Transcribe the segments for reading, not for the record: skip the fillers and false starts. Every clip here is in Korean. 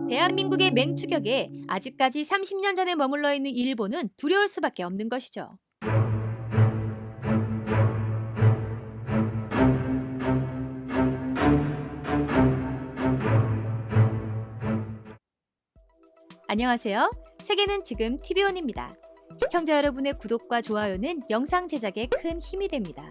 대한민국의 맹추격에 아직까지 30년 전에 머물러 있는 일본은 두려울 수밖에 없는 것이죠. 안녕하세요. 세계는 지금 TV온입니다. 시청자 여러분의 구독과 좋아요는 영상 제작에 큰 힘이 됩니다.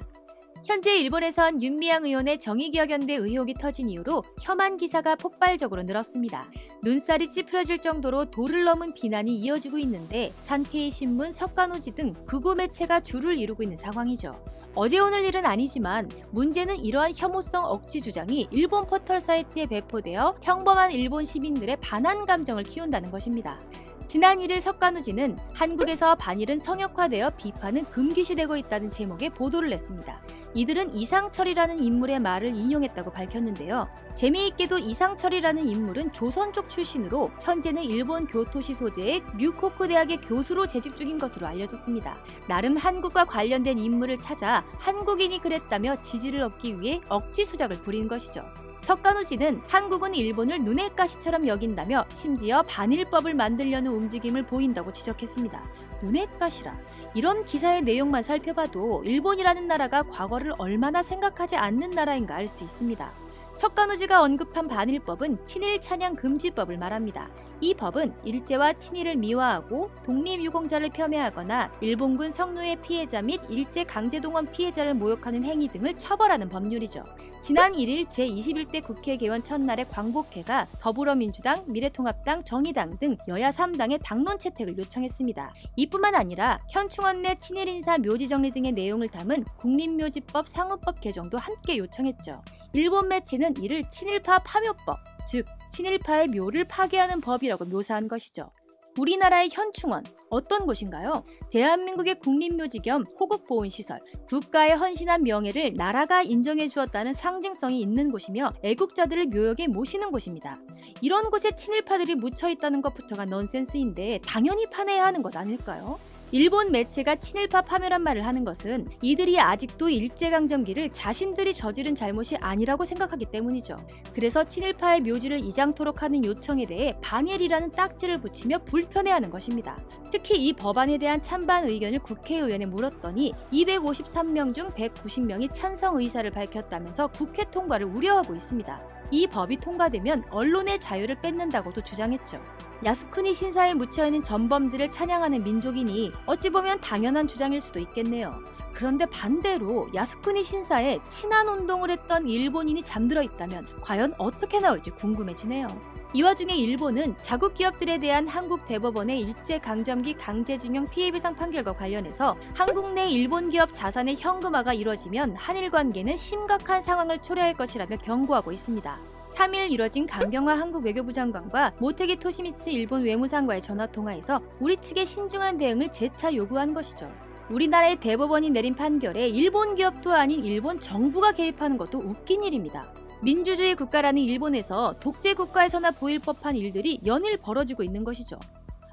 현재 일본에선 윤미향 의원의 정의기억연대 의혹이 터진 이후로 혐한 기사가 폭발적으로 늘었습니다. 눈살이 찌푸려질 정도로 도를 넘은 비난이 이어지고 있는데 산케이 신문, 석가노지 등 극우 매체가 주를 이루고 있는 상황이죠. 어제 오늘 일은 아니지만 문제는 이러한 혐오성 억지 주장이 일본 포털 사이트에 배포되어 평범한 일본 시민들의 반한 감정을 키운다는 것입니다. 지난 1일 석가노지는 한국에서 반일은 성역화되어 비판은 금기시되고 있다는 제목의 보도를 냈습니다. 이들은 이상철이라는 인물의 말을 인용했다고 밝혔는데요. 재미있게도 이상철이라는 인물은 조선족 출신으로 현재는 일본 교토시 소재의 류코쿠 대학의 교수로 재직 중인 것으로 알려졌습니다. 나름 한국과 관련된 인물을 찾아 한국인이 그랬다며 지지를 얻기 위해 억지 수작을 부린 것이죠. 석가노지는 한국은 일본을 눈의 가시처럼 여긴다며 심지어 반일법을 만들려는 움직임을 보인다고 지적했습니다. 눈의 가시라. 이런 기사의 내용만 살펴봐도 일본이라는 나라가 과거를 얼마나 생각하지 않는 나라인가 알 수 있습니다. 석가노지가 언급한 반일법은 친일 찬양 금지법을 말합니다. 이 법은 일제와 친일을 미화하고 독립유공자를 폄훼하거나 일본군 성노예 피해자 및 일제 강제동원 피해자를 모욕하는 행위 등을 처벌하는 법률이죠. 지난 1일 제21대 국회 개원 첫날에 광복회가 더불어민주당, 미래통합당, 정의당 등 여야 3당의 당론 채택을 요청했습니다. 이뿐만 아니라 현충원 내 친일인사 묘지 정리 등의 내용을 담은 국립묘지법 상호법 개정도 함께 요청했죠. 일본 매체는 이를 친일파 파묘법, 즉 친일파의 묘를 파괴하는 법이라고 묘사한 것이죠. 우리나라의 현충원, 어떤 곳인가요? 대한민국의 국립묘지 겸 호국보훈시설, 국가에 헌신한 명예를 나라가 인정해 주었다는 상징성이 있는 곳이며 애국자들을 묘역에 모시는 곳입니다. 이런 곳에 친일파들이 묻혀있다는 것부터가 넌센스인데 당연히 파내야 하는 것 아닐까요? 일본 매체가 친일파 파묘란 말을 하는 것은 이들이 아직도 일제강점기를 자신들이 저지른 잘못이 아니라고 생각하기 때문이죠. 그래서 친일파의 묘지를 이장토록 하는 요청에 대해 반일이라는 딱지를 붙이며 불편해하는 것입니다. 특히 이 법안에 대한 찬반 의견을 국회의원에 물었더니 253명 중 190명이 찬성 의사를 밝혔다면서 국회 통과를 우려하고 있습니다. 이 법이 통과되면 언론의 자유를 뺏는다고도 주장했죠. 야스쿠니 신사에 묻혀있는 전범들을 찬양하는 민족이니 어찌 보면 당연한 주장일 수도 있겠네요. 그런데 반대로 야스쿠니 신사에 친한운동을 했던 일본인이 잠들어 있다면 과연 어떻게 나올지 궁금해지네요. 이 와중에 일본은 자국 기업들에 대한 한국 대법원의 일제강점기 강제징용 피해배상 판결과 관련해서 한국 내 일본 기업 자산의 현금화가 이뤄지면 한일 관계는 심각한 상황을 초래할 것이라며 경고하고 있습니다. 3일 이뤄진 강경화 한국 외교부 장관과 모테기 토시미츠 일본 외무상과의 전화통화에서 우리 측의 신중한 대응을 재차 요구한 것이죠. 우리나라의 대법원이 내린 판결에 일본 기업도 아닌 일본 정부가 개입하는 것도 웃긴 일입니다. 민주주의 국가라는 일본에서 독재 국가에서나 보일 법한 일들이 연일 벌어지고 있는 것이죠.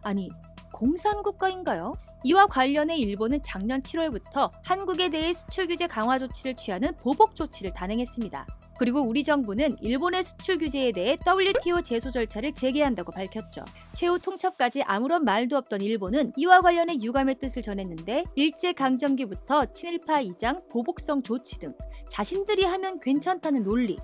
아니, 공산국가인가요? 이와 관련해 일본은 작년 7월부터 한국에 대해 수출 규제 강화 조치를 취하는 보복 조치를 단행했습니다. 그리고 우리 정부는 일본의 수출 규제에 대해 WTO 제소 절차를 재개한다고 밝혔죠. 최후 통첩까지 아무런 말도 없던 일본은 이와 관련해 유감의 뜻을 전했는데 일제강점기부터 친일파 이장, 보복성 조치 등 자신들이 하면 괜찮다는 논리,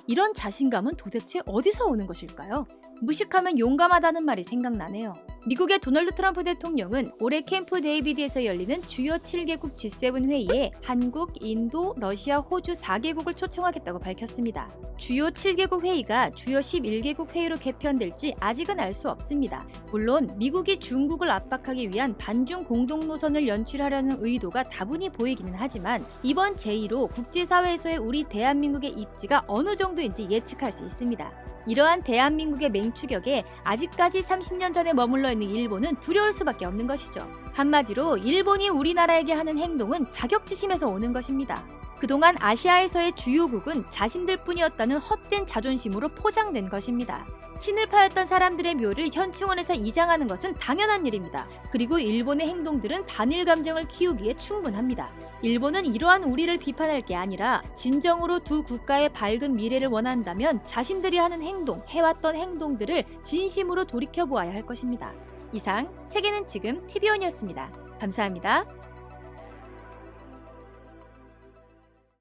이런 자신감은 도대체 어디서 오는 것일까요? 무식하면 용감하다는 말이 생각나네요. 미국의 도널드 트럼프 대통령은 올해 캠프 데이비드에서 열리는 주요 7개국 G7 회의에 한국, 인도, 러시아, 호주 4개국을 초청하겠다고 밝혔습니다. 주요 7개국 회의가 주요 11개국 회의로 개편될지 아직은 알 수 없습니다. 물론 미국이 중국을 압박하기 위한 반중 공동 노선을 연출하려는 의도가 다분히 보이기는 하지만 이번 제2로 국제사회에서의 우리 대한민국의 입지가 어느 정도인지 예측할 수 있습니다. 이러한 대한민국의 맹추격에 아직까지 30년 전에 머물러 있는 일본은 두려울 수밖에 없는 것이죠. 한마디로 일본이 우리나라에게 하는 행동은 자격지심에서 오는 것입니다. 그동안 아시아에서의 주요국은 자신들뿐이었다는 헛된 자존심으로 포장된 것입니다. 친일파였던 사람들의 묘를 현충원에서 이장하는 것은 당연한 일입니다. 그리고 일본의 행동들은 반일 감정을 키우기에 충분합니다. 일본은 이러한 우리를 비판할 게 아니라 진정으로 두 국가의 밝은 미래를 원한다면 자신들이 하는 행동, 해왔던 행동들을 진심으로 돌이켜보아야 할 것입니다. 이상 세계는 지금 TV온이었습니다. 감사합니다.